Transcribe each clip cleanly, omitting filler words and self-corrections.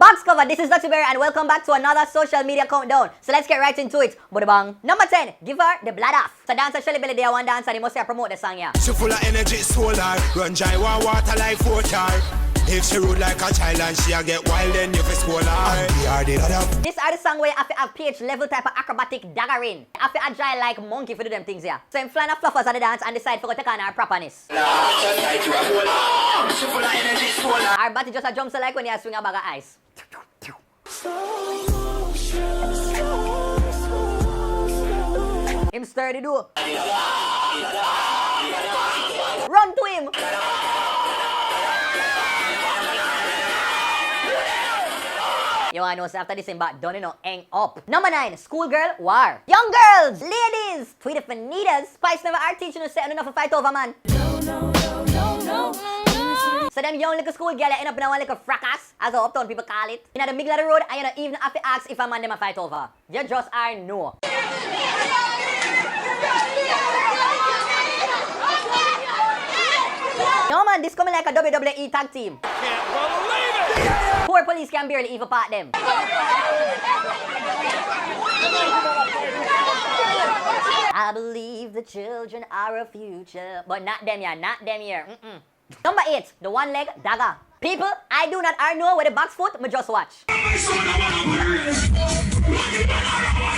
Box cover, this is Dr. Berry and welcome back to another social media countdown. So let's get right into it. Bada bang. Number 10, give her the blood off. So dancer Shelly Belly there one dancer, they must say promote the song here. She full of energy, solar, run dry one water like water. If she rude like a child and she a get wild, then you fi school her. This are the song where you have to have PH level type of acrobatic daggering. You have to agile like monkey for do them things here. So I'm flying a fluffers at the dance and decide for to take on her properness. Our body just a jump so like when you swing a bag of ice. Him sturdy do. Run to him. You wanna know, so after this, but done, you know, hang up. Number 9, schoolgirl war. Young girls, ladies, tweet if need us. Spice never are teaching us setting enough to fight over, man. No. So them young little school girl end up in a one little fracas, as the uptown people call it. In the middle of the road, and you don't even have to ask if a man them a fight over. You just are no. No man, this coming like a WWE tag team. Can't believe it! Poor police can barely even part them. I believe the children are a future. But not them here, not them here. Number 8, the one leg dagger. People, I do not know where the box foot, but just watch.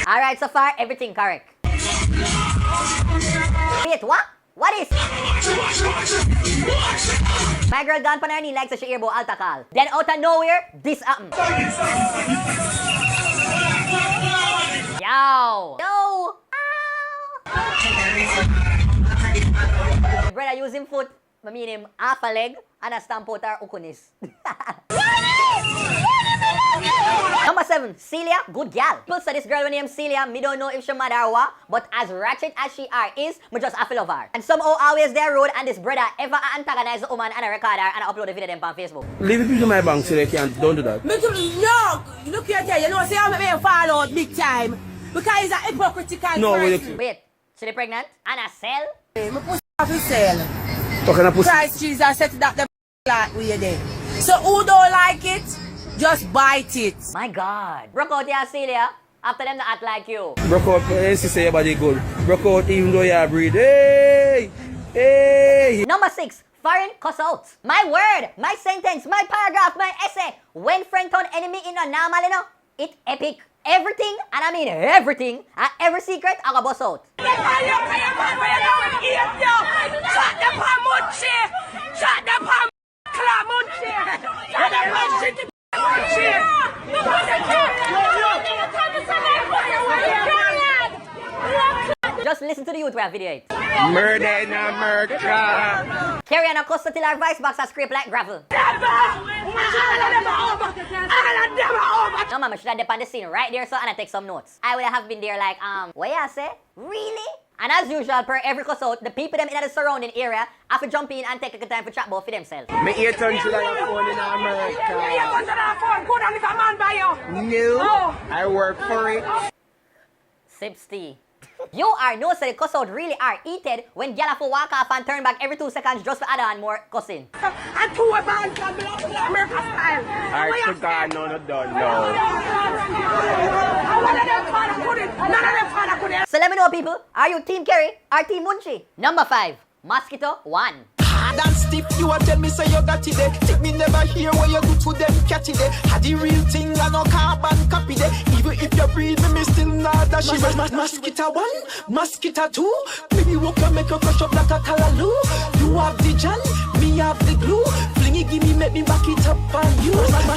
Alright, so far, everything correct. Wait, what? What is? My girl gone pan her knee like such a earbow alta call. Then out of nowhere, this happened. Yo! The brother using foot, I mean him half a leg and a stamp out her ukunis. Number 7, Celia, good gal. People say this girl named Celia, me don't know if she mad or what, but as ratchet as she is, me just have to love her. And somehow always their road and this brother ever antagonize the woman and a record her and upload the video them on Facebook. Leave it to my bank so they can't, don't do that. No, look here, you know, see how me fall out big time. Because he's a hypocritical person. Wait, she pregnant? And a cell? My pussy have to sell. Talking of pussy. Christ Jesus said that the like we there. So who don't like it, just bite it. My God. Broke out here, Celia. After them that act like you. Broke out, say your body good. Broke out even though you breathe. Hey! Hey! Number 6, foreign cuss out. My word, my sentence, my paragraph, my essay. When friend turn enemy in a normal, you know, it epic. Everything, and I mean everything, and every secret, I go bust out. Just listen to the youth where video it. Murder in America. Carry on a cuss till our vice box and scrape like gravel. No mama, should have dip on the scene right there so and I take some notes. I would have been there like, what you say? Really? And as usual, per every cuss out, the people them in the surrounding area have to jump in and take a good time for chat about for themselves. Me 800 phone in America. No, I work for it. Sips tea. You are no say the cuss out really are heated when gyal have to walk off and turn back every 2 seconds just to add on more cussing. And 2 bands can belong to the American style. I took on none of them, no. So let me know, people, are you Team Kerry or Team Munchie? Number 5, Mosquito 1. Hard and stiff, you a tell me say you got it there. Take me never hear what you do to them catch it there. Had the real thing and no carbon copy there. Even if you breathe me still not that shit. Mosquito 1, mosquito 2. Maybe walk and make you crush up like a callaloo. You have the gel, me have the glue. Flingy give me, make me back it up on you.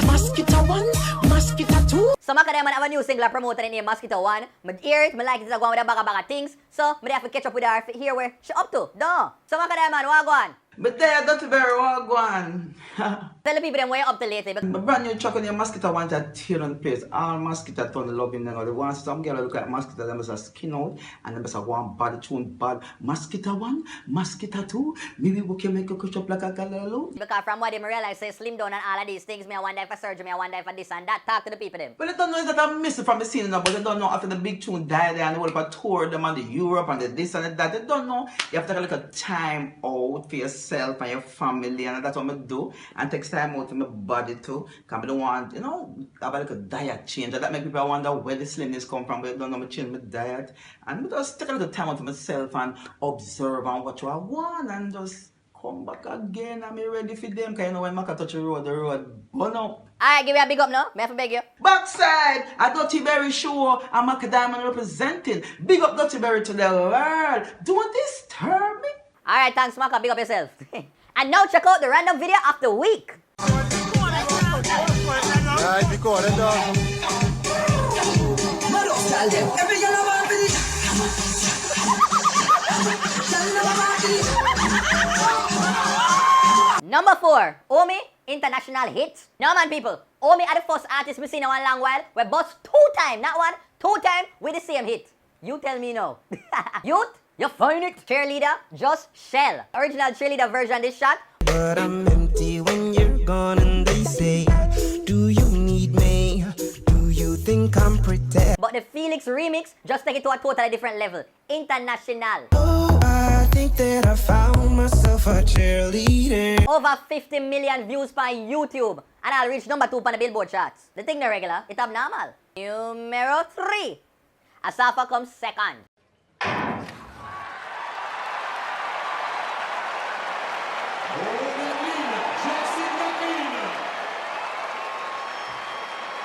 Mosquito 1, mosquito 2. So Macka them have a new single promoted named Mosquito 1. I hear it, I like it, it's going with the baga things. So I have to catch up with her to hear where she up to. No. So Macka them man, what go on? But there, Dr. Berry, what go on? Tell the people them where you up to lately. My brand new truck on your mosquito want to tear on the place. All mosquito don't love him now. They want some girl look at mosquito, them a skin out, and them a one body tune bad. Mosquito 1, mosquito 2, maybe we can make a catch up like a callaloo. Because from what they realize, say slim down and all of these things, me I want die for surgery, me I want die for this and that. Talk to the people them. But they don't know is that I miss it from the scene now, but they don't know after the big tune died there and they will tour them on the Europe and the this and the that. They don't know. You have to take a little time out for yourself. myself and your family, and that's what I do. And take time out to my body too. Because I don't want, have a little diet change. That make people wonder where the slimness come from, but I don't know, I change my diet. And I just take a little time out to myself and observe and watch what I want and just come back again. I'm ready for them. Because when Macka touch the road burn up. Alright, give me a big up now. May I beg you? Backside, a Dirty Berry show, and Macka Diamond representing. Big up Dirty Berry to the world. Don't disturb me. Alright, thanks, Macka. Big up yourself. And now check out the random video of the week. Alright, because it dog. Number 4, Omi international hit. Now man people, Omi are the first artist we seen in one long while. We bust 2 times, not 1, 2 times with the same hit. You tell me no. Youth, you find it. Cheerleader, just shell. Original cheerleader version this shot. But I'm empty when you're gone and they say, do you need me? Do you think I'm pretty? But the Felix remix just take it to a totally different level. International. Oh, I think that I found myself a cheerleader. Over 50 million views per YouTube. And I'll reach number 2 on the Billboard charts. The thing no regular, it's abnormal. Numero 3. Asafa comes second.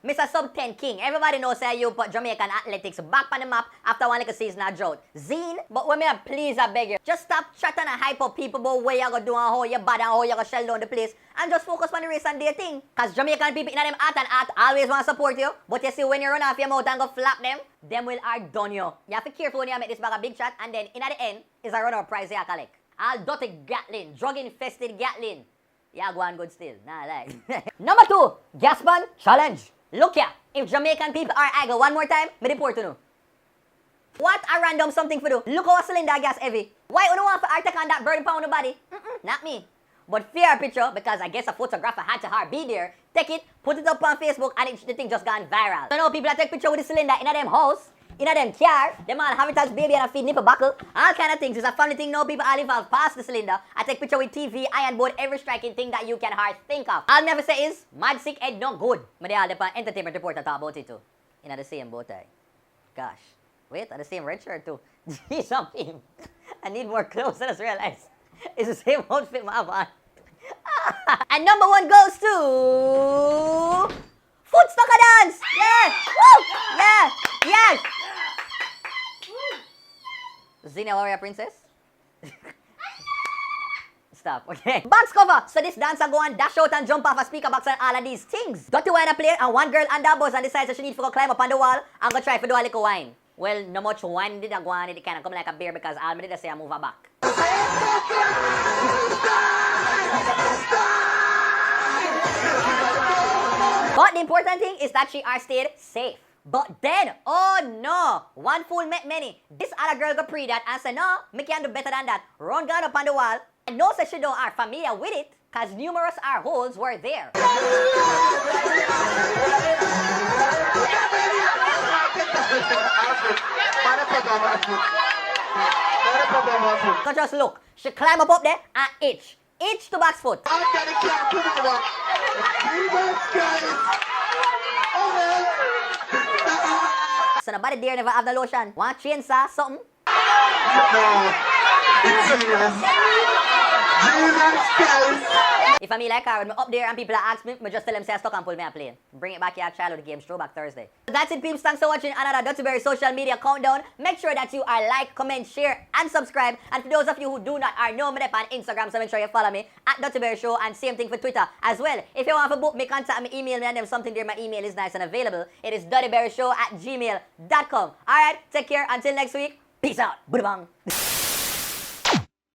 Mr. Sub 10 King, everybody knows how you put Jamaican athletics back on the map after one like a season of drought. Zine, but when me please I beg you, just stop chatting and hype up people about what you gonna do and how you bad and how you gonna shell down the place and just focus on the race and their thing. Cause Jamaican people in them art and art always want to support you, but you see when you run off your mouth and go flap them will are done you. You have to be careful when you make this bag a big chat and then in at the end is a runner prize you collect. All dirty Gatlin, drug infested Gatlin. Yeah, go on good still. Nah, like. Number 2, Gaspan Challenge. Look here, if Jamaican people are idle one more time, me report to know. What a random something for do. Look how a cylinder gas heavy. Why you don't want to take on that burden pound the body? Not me. But fair picture, because I guess a photographer had to be there, take it, put it up on Facebook, and the thing just gone viral. So now people that take picture with the cylinder in a them house, in a them car, them all have it as baby and a feed nipple buckle, all kind of things. It's a funny thing now, people all involved past the cylinder. I take picture with TV, iron board, every striking thing that you can hard think of. All me ever say is, mad sick head no good. But they all depend entertainment reporter talk about it too. In the same bow tie. Gosh. Wait, and the same red shirt too. Jeez, something. I need more clothes, I just realized. It's the same outfit I have on. And number 1 goes to... Footstocker dance! Yes! Woo! Yeah! Yes! Xenia Warrior Princess? Stop, okay. Box cover! So this dancer go and dash out and jump off a speaker box and all of these things. Dirty wine a play and one girl under bus and decides that she needs to go climb up on the wall and go try to do a little wine. Well, no much wine did I go on, it kind of come like a bear because all me did I say I move her back. But the important thing is that she are stayed safe. But then, oh no, one fool met many. This other girl got pre that and said, no, me can do better than that. Run gun up on the wall. And no such she don't are familiar with it, cause numerous air holes were there. So just look, she climb up there and itch. Itch to box foot. So nobody there never have the lotion. Want chainsaw, something? If I me like her, when I'm up there and people ask me, I just tell them say I stuck and pull me a plane. Bring it back here, childhood games, throwback Thursday. So that's it, peeps. Thanks for watching another Dirty Berry social media countdown. Make sure that you are like, comment, share, and subscribe. And for those of you who do not are know me on Instagram, so make sure you follow me at Dirty Berry Show, and same thing for Twitter as well. If you want to book me, contact me, email me, and them something there. My email is nice and available. It is dirtyberryshow@gmail.com. Alright, take care. Until next week. Peace out. Bye bang.